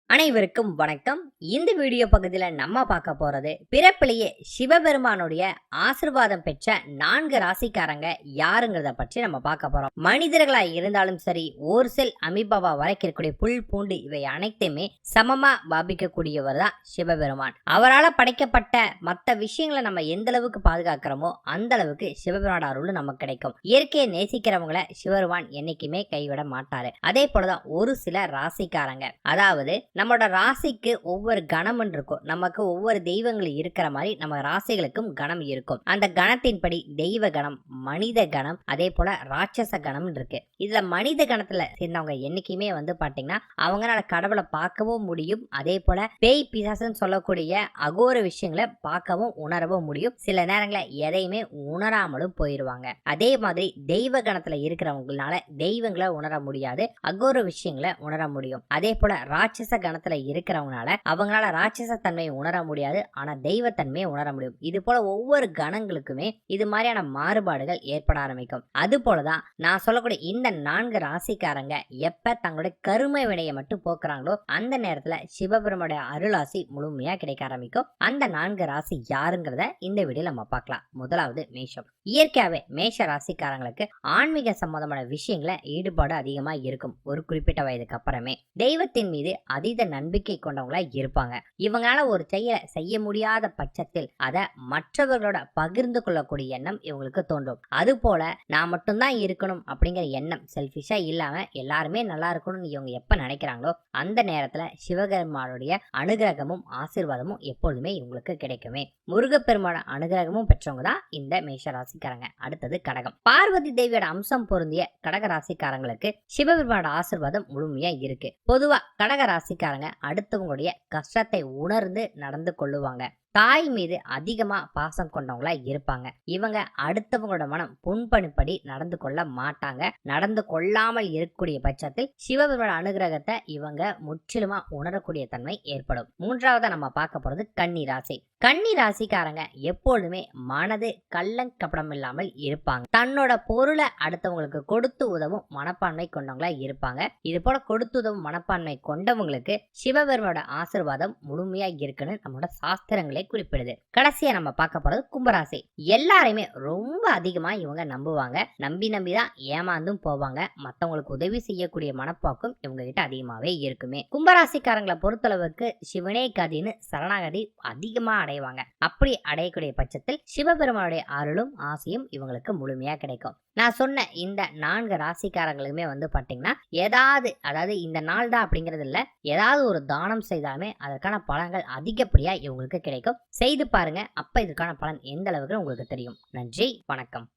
அனைவருக்கும் வணக்கம். இந்த வீடியோ பகுதியில் நம்ம பார்க்க போறது பிறப்பிலேயே சிவபெருமானுடைய ஆசிர்வாதம் பெற்ற 4 ராசிக்காரங்க யாருங்கிறத பற்றி நம்ம பார்க்க போறோம். மனிதர்களா இருந்தாலும் சரி, ஒரு செல் அமீபாவா வரைக்கும் இருக்கக்கூடிய புல் பூண்டு இவை அனைத்தையுமே சமமா பாபிக்கக்கூடியவர் தான் சிவபெருமான். அவரால் படைக்கப்பட்ட மற்ற விஷயங்களை நம்ம எந்த அளவுக்கு பாதுகாக்கிறோமோ அந்த அளவுக்கு சிவபெருமான் அருள் நமக்கு கிடைக்கும். இயற்கையை நேசிக்கிறவங்களை சிவபெருமான் என்னைக்குமே கைவிட மாட்டாரு. அதே போலதான் ஒரு சில ராசிக்காரங்க, அதாவது நம்மளோட ராசிக்கு ஒவ்வொரு கணம் இருக்கும். நமக்கு ஒவ்வொரு தெய்வங்கள் இருக்கிற மாதிரி நம்ம ராசிகளுக்கும் கணம் இருக்கும். அந்த கணத்தின்படி தெய்வ கணம், மனித கணம், அதே போல ராட்சச கணம் இருக்கு. இதுல மனித கணத்துல சேர்ந்தவங்க என்னைக்குமே பாத்தீங்கன்னா அவங்களால கடவுளை பார்க்கவும் முடியும். அதே போல பேய் பிசாசுன்னு சொல்லக்கூடிய அகோர விஷயங்களை பார்க்கவும் உணரவும் முடியும். சில நேரங்கள எதையுமே உணராமலும் போயிருவாங்க. அதே மாதிரி தெய்வ கணத்துல இருக்கிறவங்களால தெய்வங்களை உணர முடியாது, அகோர விஷயங்களை உணர முடியும். அதே போல ராட்சச கணத்துல இருக்கிறவங்களால அவங்களால ராட்சச தன்மையை உணர முடியாது, ஆனா தெய்வத்தன்மையை உணர முடியும். இது போல ஒவ்வொரு கணங்களுக்குமே இது மாதிரியான மாறுபாடுகள் ஏற்பட ஆரம்பிக்கும். அது போலதான் நான் சொல்லக்கூடிய இந்த 4 ராசிக்காரங்க எப்ப தங்களுடைய கருமை வினையை மட்டும் போக்குறாங்களோ அந்த நேரத்துல சிவபெருமானுடைய அருளாசி முழுமையா கிடைக்க ஆரம்பிக்கும். அந்த 4 ராசி யாருங்கிறத இந்த வீடியோல நம்ம பார்க்கலாம். முதலாவது மேஷம். இயற்கையாவே மேஷ ராசிக்காரங்களுக்கு ஆன்மீக சம்பந்தமான விஷயங்கள ஈடுபாடு அதிகமா இருக்கும். ஒரு குறிப்பிட்ட வயதுக்கு அப்புறமே தெய்வத்தின் மீது அதீத நம்பிக்கை கொண்டவங்களா இருப்பாங்க. இவங்களால ஒரு செய்ய முடியாத பட்சத்தில் அதை மற்றவர்களோட பகிர்ந்து கொள்ளக்கூடிய எண்ணம் இவங்களுக்கு தோன்றும். அது போல நான் மட்டும்தான் இருக்கணும் அப்படிங்கிற எண்ணம் செல்ஃபிஷா இல்லாம எல்லாருமே நல்லா இருக்கணும்னு இவங்க எப்ப நினைக்கிறாங்களோ அந்த நேரத்துல சிவபெருமானுடைய அனுகிரகமும் ஆசீர்வாதமும் எப்பொழுதுமே இவங்களுக்கு கிடைக்குமே. முருகப்பெருமான அனுகிரகமும் பெற்றவங்க தான் இந்த மேஷ ராசிக்காரங்க. அடுத்தது கடகம். பார்வதி தேவியோட அம்சம் பொருந்திய கடக ராசிக்காரங்களுக்கு சிவபெருமானோட ஆசீர்வாதம் முழுமையா இருக்கு. பொதுவா கடக ராசிக்காரங்க அடுத்தவங்களுடைய கஷ்டத்தை உணர்ந்து நடந்து கொள்ளுவாங்க. தாய் மீது அதிகமா பாசம் கொண்டவங்களா இருப்பாங்க. இவங்க அடுத்தவங்களோட மனம் புண்பணிப்படி நடந்து கொள்ள மாட்டாங்க. நடந்து கொள்ளாமல் இருக்கக்கூடிய பட்சத்தில் சிவபெருமான் அனுகிரகத்தை இவங்க முற்றிலுமா உணரக்கூடிய தன்மை ஏற்படும். மூன்றாவதா நம்ம பார்க்க போறது கன்னி ராசி. கன்னி ராசிக்காரங்க எப்பொழுதுமே மனது கள்ளங்கபடம் இல்லாமல் இருப்பாங்க. தன்னோட பொருளை அடுத்தவங்களுக்கு கொடுத்து உதவும் மனப்பான்மை கொண்டவங்களா இருப்பாங்க. இது போல கொடுத்து உதவும் மனப்பான்மை கொண்டவங்களுக்கு சிவபெருமானோட ஆசீர்வாதம் முழுமையா இருக்குன்னு நம்மளோட சாஸ்திரங்களை குறிப்பிடுது. கடைசியா நம்ம பார்க்க போறது கும்பராசி. எல்லாரையுமே ரொம்ப அதிகமா இவங்க நம்புவாங்க. நம்பிதான் ஏமாந்தும் போவாங்க. மத்தவங்களுக்கு உதவி செய்யக்கூடிய மனப்பாக்கும் இவங்க கிட்ட அதிகமாவே இருக்குமே. கும்பராசிக்காரங்களை பொறுத்தளவுக்கு சிவனே கதின்னு சரணாகதி அதிகமா அடைவாங்க. அப்படி அடையக்கூடிய பட்சத்தில் சிவபெருமானுடைய அருளும் ஆசையும் இவங்களுக்கு முழுமையா கிடைக்கும். நான் சொன்ன இந்த 4 ராசிக்காரங்களுமே பாத்தீங்கன்னா ஏதாவது, அதாவது இந்த நாள் தான் அப்படிங்கிறது இல்ல, ஏதாவது ஒரு தானம் செய்தாலுமே அதற்கான பலன்கள் அதிகப்படியா இவங்களுக்கு கிடைக்கும். செய்து பாருங்க, அப்ப இதற்கான பலன் எந்த அளவுக்கு உங்களுக்கு தெரியும். நன்றி, வணக்கம்.